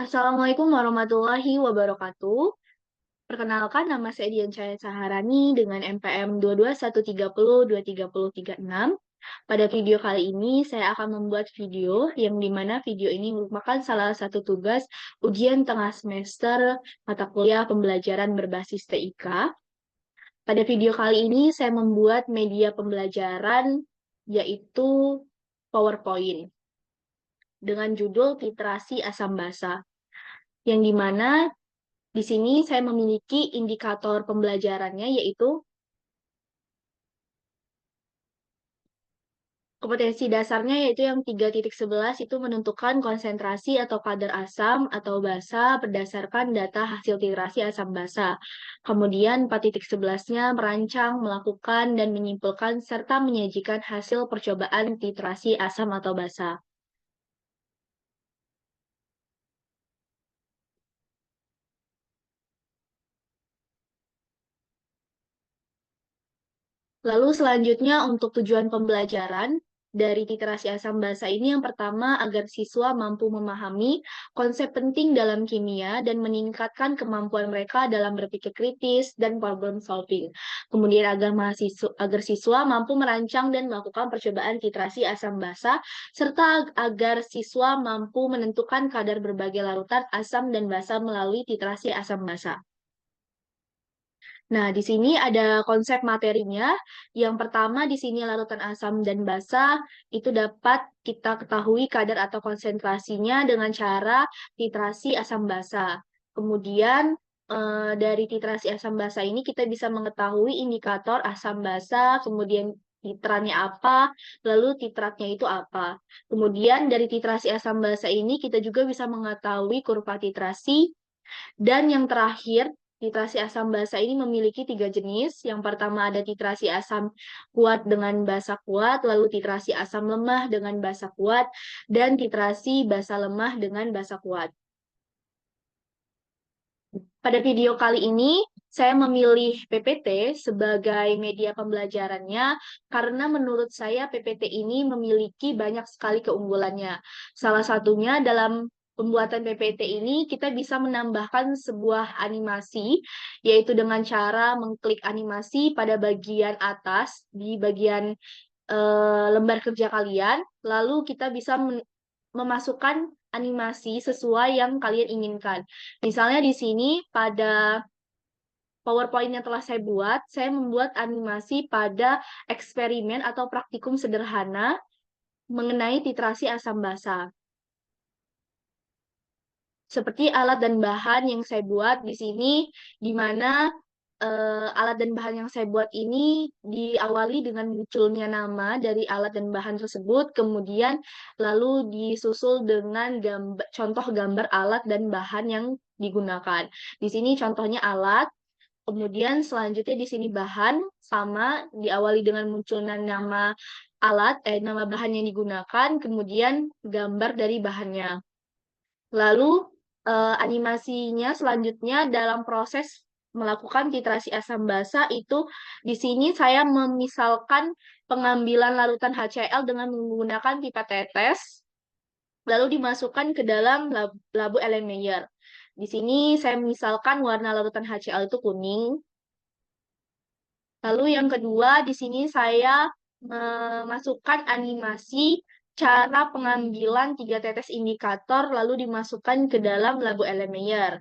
Assalamualaikum warahmatullahi wabarakatuh. Perkenalkan, nama saya Dian Cahaya Saharani dengan NPM 221302336. Pada video kali ini, saya akan membuat video yang dimana video ini merupakan salah satu tugas ujian tengah semester mata kuliah pembelajaran berbasis TIK. Pada video kali ini, saya membuat media pembelajaran yaitu PowerPoint dengan judul Literasi Asam Basa, yang dimana di sini saya memiliki indikator pembelajarannya, yaitu kompetensi dasarnya, yaitu yang 3.11 itu menentukan konsentrasi atau kadar asam atau basa berdasarkan data hasil titrasi asam basa. Kemudian 4.11-nya merancang, melakukan, dan menyimpulkan serta menyajikan hasil percobaan titrasi asam atau basa. Lalu selanjutnya untuk tujuan pembelajaran dari literasi asam basa ini, yang pertama agar siswa mampu memahami konsep penting dalam kimia dan meningkatkan kemampuan mereka dalam berpikir kritis dan problem solving. Kemudian agar siswa mampu merancang dan melakukan percobaan titrasi asam basa, serta agar siswa mampu menentukan kadar berbagai larutan asam dan basa melalui titrasi asam basa. Nah, di sini ada konsep materinya. Yang pertama, di sini larutan asam dan basa itu dapat kita ketahui kadar atau konsentrasinya dengan cara titrasi asam basa. Kemudian, dari titrasi asam basa ini kita bisa mengetahui indikator asam basa, kemudian titrannya apa, lalu titratnya itu apa. Kemudian dari titrasi asam basa ini kita juga bisa mengetahui kurva titrasi, dan yang terakhir, titrasi asam basa ini memiliki 3 jenis. Yang pertama ada titrasi asam kuat dengan basa kuat, lalu titrasi asam lemah dengan basa kuat, dan titrasi basa lemah dengan basa kuat. Pada video kali ini, saya memilih PPT sebagai media pembelajarannya karena menurut saya PPT ini memiliki banyak sekali keunggulannya. Salah satunya dalam pembuatan PPT ini kita bisa menambahkan sebuah animasi, yaitu dengan cara mengklik animasi pada bagian atas di bagian lembar kerja kalian, lalu kita bisa memasukkan animasi sesuai yang kalian inginkan. Misalnya di sini pada PowerPoint yang telah saya buat, saya membuat animasi pada eksperimen atau praktikum sederhana mengenai titrasi asam basa. Seperti alat dan bahan yang saya buat di sini, di mana alat dan bahan yang saya buat ini diawali dengan munculnya nama dari alat dan bahan tersebut, kemudian lalu disusul dengan contoh gambar alat dan bahan yang digunakan. Di sini contohnya alat, kemudian selanjutnya di sini bahan, sama diawali dengan munculnya nama alat, nama bahan yang digunakan, kemudian gambar dari bahannya. Lalu animasinya selanjutnya dalam proses melakukan titrasi asam basa itu, di sini saya memisalkan pengambilan larutan HCl dengan menggunakan pipa tetes, lalu dimasukkan ke dalam labu Erlenmeyer. Di sini saya misalkan warna larutan HCl itu kuning. Lalu yang kedua, di sini saya memasukkan animasi cara pengambilan 3 tetes indikator lalu dimasukkan ke dalam labu Erlenmeyer.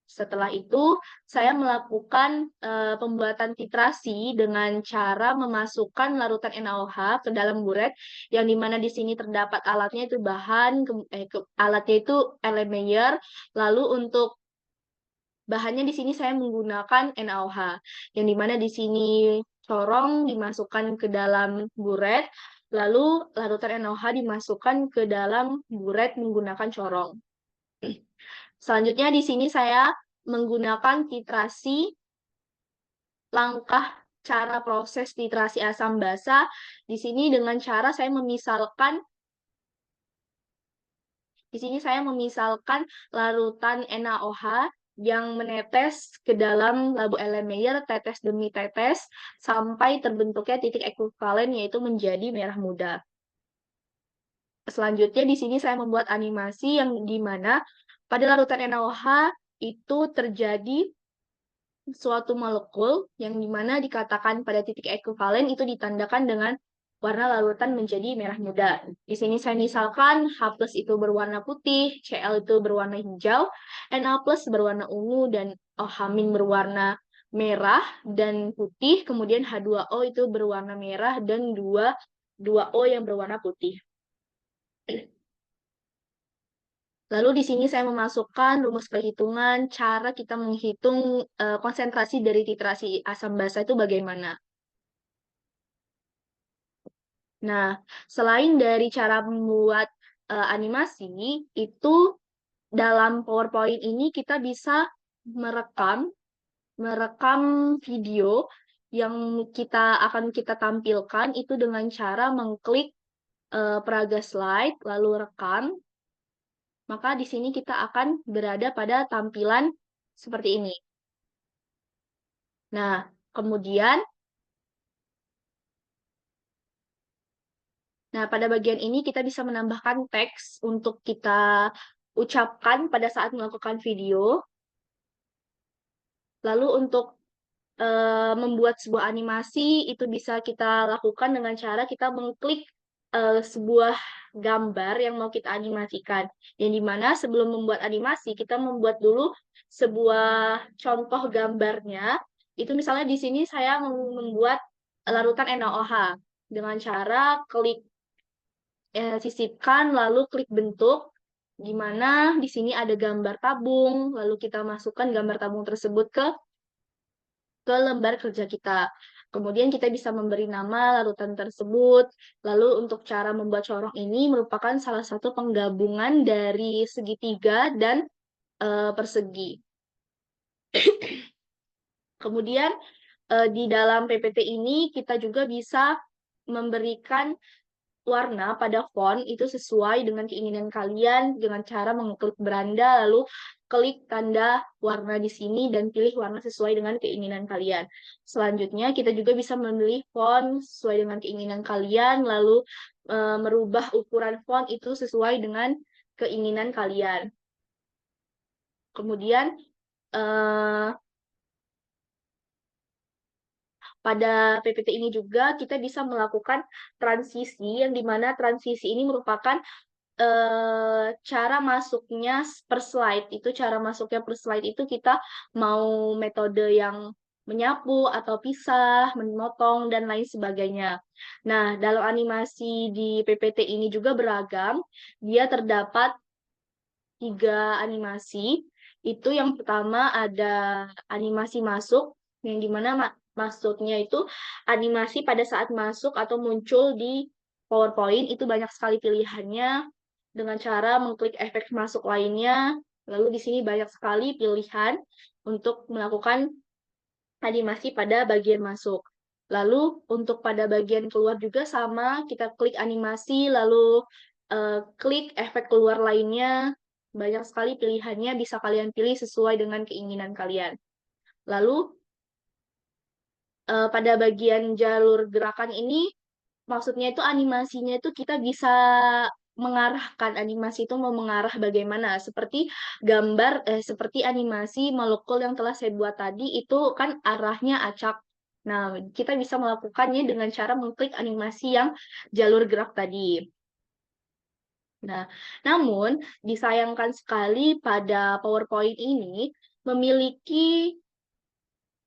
Setelah itu, saya melakukan pembuatan titrasi dengan cara memasukkan larutan NaOH ke dalam buret, yang dimana di sini terdapat alatnya itu alatnya itu Erlenmeyer. Lalu untuk bahannya di sini saya menggunakan NaOH, yang dimana di sini corong dimasukkan ke dalam buret, lalu larutan NaOH dimasukkan ke dalam buret menggunakan corong. Selanjutnya di sini saya menggunakan titrasi, langkah cara proses titrasi asam basa. Di sini dengan cara saya memisalkan, di sini saya memisalkan larutan NaOH yang menetes ke dalam labu Erlenmeyer tetes demi tetes sampai terbentuknya titik ekuivalen, yaitu menjadi merah muda. Selanjutnya di sini saya membuat animasi yang dimana Pada larutan NaOH itu terjadi suatu molekul yang dimana dikatakan pada titik ekuivalen itu ditandakan dengan warna larutan menjadi merah muda. Di sini saya misalkan H+ itu berwarna putih, Cl itu berwarna hijau, Na+ berwarna ungu, dan OH- berwarna merah dan putih, kemudian H2O itu berwarna merah dan 2O yang berwarna putih. Lalu di sini saya memasukkan rumus perhitungan cara kita menghitung konsentrasi dari titrasi asam basa itu bagaimana. Nah, selain dari cara membuat animasi, itu dalam PowerPoint ini kita bisa merekam video yang kita tampilkan itu dengan cara mengklik peraga slide, lalu rekam. Maka di sini kita akan berada pada tampilan seperti ini. Nah, kemudian, pada bagian ini kita bisa menambahkan teks untuk kita ucapkan pada saat melakukan video. Lalu untuk membuat sebuah animasi itu bisa kita lakukan dengan cara kita mengklik sebuah gambar yang mau kita animasikan. Yang dimana sebelum membuat animasi, kita membuat dulu sebuah contoh gambarnya. Itu misalnya di sini saya membuat larutan NaOH dengan cara klik sisipkan, lalu klik bentuk, di mana di sini ada gambar tabung, lalu kita masukkan gambar tabung tersebut ke lembar kerja kita. Kemudian kita bisa memberi nama larutan tersebut. Lalu untuk cara membuat corong ini merupakan salah satu penggabungan dari segitiga dan persegi. Kemudian di dalam PPT ini kita juga bisa memberikan warna pada font itu sesuai dengan keinginan kalian dengan cara mengklik beranda lalu klik tanda warna di sini dan pilih warna sesuai dengan keinginan kalian. Selanjutnya kita juga bisa memilih font sesuai dengan keinginan kalian lalu merubah ukuran font itu sesuai dengan keinginan kalian. Kemudian pada PPT ini juga kita bisa melakukan transisi yang dimana transisi ini merupakan cara masuknya per slide. Cara masuknya per slide itu kita mau metode yang menyapu atau pisah, memotong, dan lain sebagainya. Nah, dalam animasi di PPT ini juga beragam. Dia terdapat 3 animasi. Itu yang pertama ada animasi masuk, yang dimana maksudnya itu animasi pada saat masuk atau muncul di PowerPoint. Itu banyak sekali pilihannya dengan cara mengklik efek masuk lainnya. Lalu di sini banyak sekali pilihan untuk melakukan animasi pada bagian masuk. Lalu untuk pada bagian keluar juga sama, kita klik animasi, lalu klik efek keluar lainnya. Banyak sekali pilihannya, bisa kalian pilih sesuai dengan keinginan kalian. Lalu pada bagian jalur gerakan ini, maksudnya itu animasinya itu kita bisa mengarahkan animasi itu mau mengarah bagaimana seperti seperti animasi molekul yang telah saya buat tadi itu kan arahnya acak. Nah, kita bisa melakukannya dengan cara mengklik animasi yang jalur gerak tadi. Nah, namun disayangkan sekali pada PowerPoint ini memiliki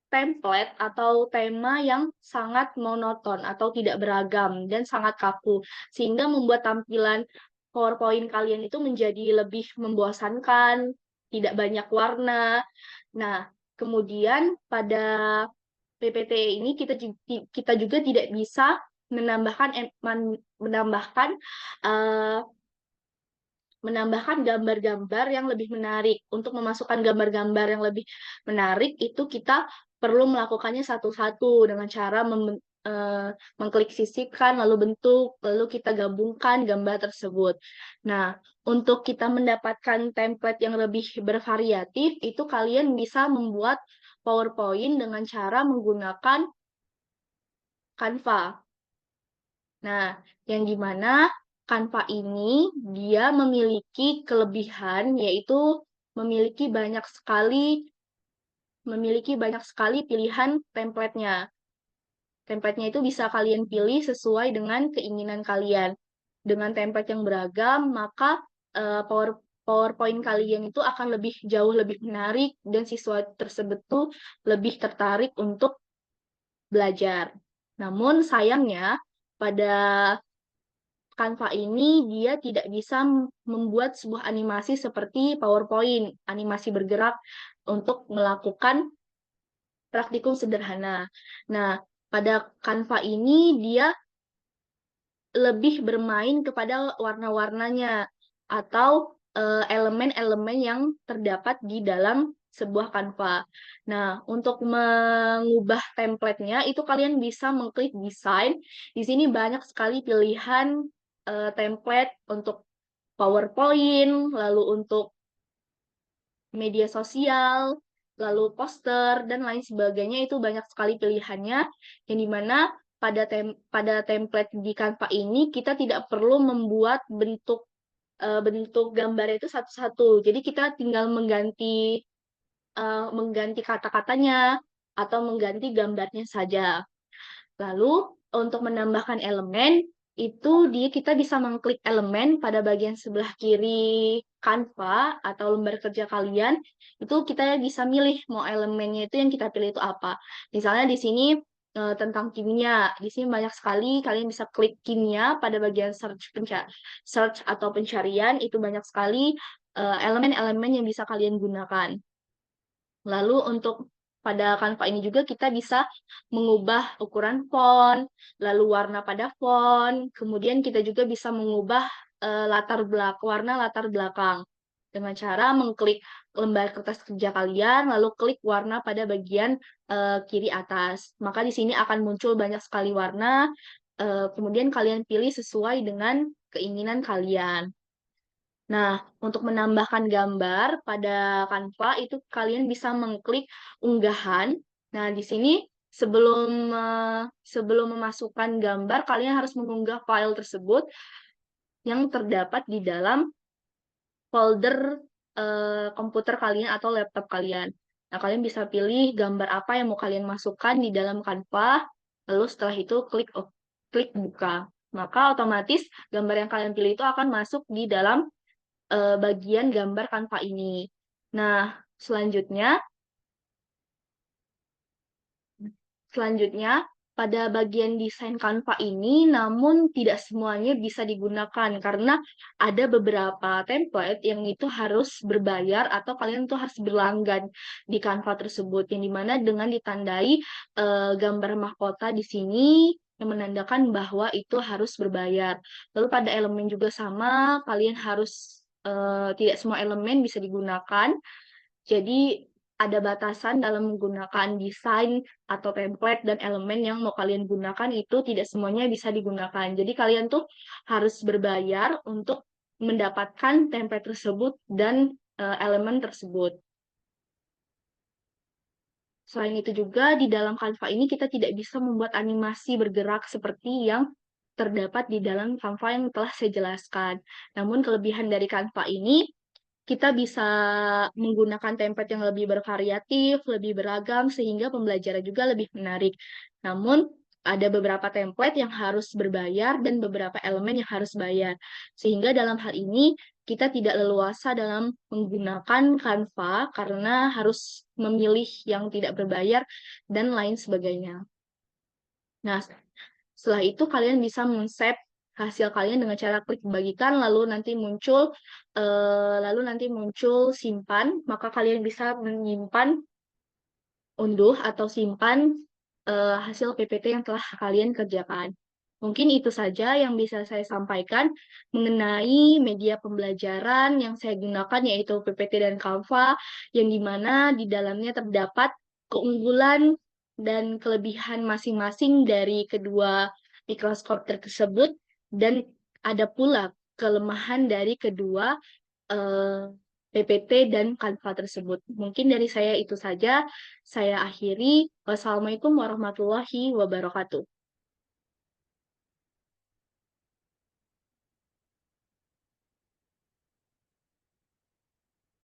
template atau tema yang sangat monoton atau tidak beragam dan sangat kaku, sehingga membuat tampilan PowerPoint kalian itu menjadi lebih membosankan, tidak banyak warna. Nah, kemudian pada PPT ini kita juga tidak bisa menambahkan uh, menambahkan gambar-gambar yang lebih menarik. Untuk memasukkan gambar-gambar yang lebih menarik itu kita perlu melakukannya satu-satu dengan cara mengklik sisipkan, lalu bentuk, lalu kita gabungkan gambar tersebut. Nah, untuk kita mendapatkan template yang lebih bervariatif, itu kalian bisa membuat PowerPoint dengan cara menggunakan Canva. Nah, yang dimana Canva ini dia memiliki kelebihan yaitu memiliki banyak sekali pilihan template-nya. Template-nya itu bisa kalian pilih sesuai dengan keinginan kalian. Dengan template yang beragam, maka PowerPoint kalian itu akan jauh lebih menarik dan siswa tersebut tuh lebih tertarik untuk belajar. Namun sayangnya pada Canva ini dia tidak bisa membuat sebuah animasi seperti PowerPoint, animasi bergerak untuk melakukan praktikum sederhana. Nah, pada Canva ini dia lebih bermain kepada warna-warnanya atau elemen-elemen yang terdapat di dalam sebuah Canva. Nah, untuk mengubah template-nya itu kalian bisa mengklik desain. Di sini banyak sekali pilihan template untuk PowerPoint, lalu untuk media sosial, lalu poster, dan lain sebagainya. Itu banyak sekali pilihannya, yang dimana pada template di Canva ini kita tidak perlu membuat bentuk gambar itu satu-satu. Jadi kita tinggal mengganti kata-katanya atau mengganti gambarnya saja. Lalu untuk menambahkan elemen itu kita bisa mengklik elemen pada bagian sebelah kiri Canva atau lembar kerja kalian. Itu kita bisa milih mau elemennya itu yang kita pilih itu apa. Misalnya di sini tentang kimia. Di sini banyak sekali kalian bisa klik kimia pada bagian search atau pencarian, itu banyak sekali elemen-elemen yang bisa kalian gunakan. Lalu untuk pada Canva ini juga kita bisa mengubah ukuran font, lalu warna pada font, kemudian kita juga bisa mengubah warna latar belakang dengan cara mengklik lembar kertas kerja kalian, lalu klik warna pada bagian kiri atas. Maka di sini akan muncul banyak sekali warna, kemudian kalian pilih sesuai dengan keinginan kalian. Nah, untuk menambahkan gambar pada Canva itu kalian bisa mengklik unggahan. Nah, di sini sebelum memasukkan gambar, kalian harus mengunggah file tersebut yang terdapat di dalam folder komputer kalian atau laptop kalian. Nah, kalian bisa pilih gambar apa yang mau kalian masukkan di dalam Canva, lalu setelah itu klik buka. Maka otomatis gambar yang kalian pilih itu akan masuk di dalam bagian gambar Canva ini. Nah, selanjutnya pada bagian desain Canva ini, namun tidak semuanya bisa digunakan karena ada beberapa template yang itu harus berbayar atau kalian tuh harus berlanggan di Canva tersebut, yang dimana dengan ditandai gambar mahkota di sini yang menandakan bahwa itu harus berbayar. Lalu pada elemen juga sama, kalian harus tidak semua elemen bisa digunakan. Jadi ada batasan dalam menggunakan desain atau template dan elemen yang mau kalian gunakan itu tidak semuanya bisa digunakan. Jadi kalian tuh harus berbayar untuk mendapatkan template tersebut dan elemen tersebut. Selain itu juga di dalam Canva ini kita tidak bisa membuat animasi bergerak seperti yang terdapat di dalam Canva yang telah saya jelaskan. Namun kelebihan dari Canva ini kita bisa menggunakan template yang lebih bervariatif, lebih beragam, sehingga pembelajaran juga lebih menarik. Namun, ada beberapa template yang harus berbayar dan beberapa elemen yang harus bayar. Sehingga dalam hal ini, kita tidak leluasa dalam menggunakan Canva karena harus memilih yang tidak berbayar dan lain sebagainya. Nah, setelah itu kalian bisa men-save hasil kalian dengan cara klik bagikan lalu nanti muncul simpan, maka kalian bisa menyimpan, unduh atau simpan hasil PPT yang telah kalian kerjakan. Mungkin itu saja yang bisa saya sampaikan mengenai media pembelajaran yang saya gunakan, yaitu PPT dan Canva, yang dimana di dalamnya terdapat keunggulan dan kelebihan masing-masing dari kedua mikroskop tersebut, dan ada pula kelemahan dari kedua PPT dan Canva tersebut. Mungkin dari saya itu saja. Saya akhiri. Wassalamualaikum warahmatullahi wabarakatuh.